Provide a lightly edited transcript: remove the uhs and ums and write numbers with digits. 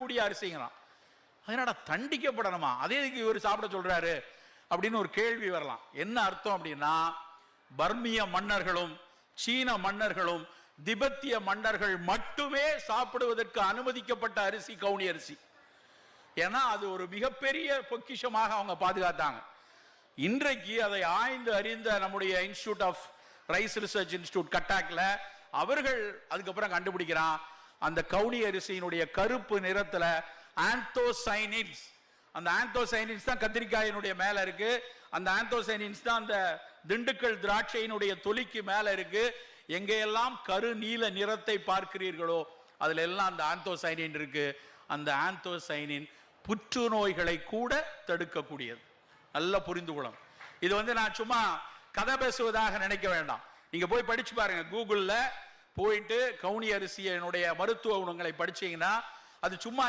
தண்டிக்கப்படக்கூடிய அரிசிங்கிறான். அதனால தண்டிக்கப்படணுமா, அதே இவர் சாப்பிட சொல்றாரு அப்படின்னு ஒரு கேள்வி வரலாம். என்ன அர்த்தம் அப்படின்னா, பர்மிய மன்னர்களும் சீன மன்னர்களும் திபெத்திய மன்னர்கள் மட்டுமே சாப்பிடுவதற்கு அனுமதிக்கப்பட்ட அரிசி கவுனி அரிசி. ஏன்னா அது ஒரு மிகப்பெரிய பொக்கிஷமாக அவங்க பாதுகாத்தாங்க. இன்றைக்கு அதை ஆய்ந்து அறிந்த நம்முடைய institute of rice research institute கட்டாக்ல அவர்கள் அதுக்கப்புறம் கண்டுபிடிக்கிறான், அந்த கவுனி அரிசியினுடைய கருப்பு நிறத்துல ஆந்தோசைனின்ஸ், அந்த ஆந்தோசைனின்ஸ் தான் கத்திரிக்காயினுடைய மேல இருக்கு, அந்த ஆந்தோசைனின்ஸ் தான் அந்த திண்டுக்கல் திராட்சையினுடைய தொலிக்கு மேல இருக்கு. எங்கெல்லாம் கரு நீல நிறத்தை பார்க்கிறீர்களோ அதுல எல்லாம் அந்த ஆந்தோசைனின் இருக்கு. அந்த ஆந்தோசைனின் புற்றுநோய்களை கூட தடுக்கக்கூடியது. நல்லா புரிந்து கொள்ளணும். இது நான் சும்மா கதை பேசுவதாக நினைக்க வேண்டாம். நீங்க போய் படிச்சு பாருங்க, கூகுள்ல போயிட்டு கவுனி அரிசியினுடைய மருத்துவ குணங்களை படிச்சீங்கன்னா அது சும்மா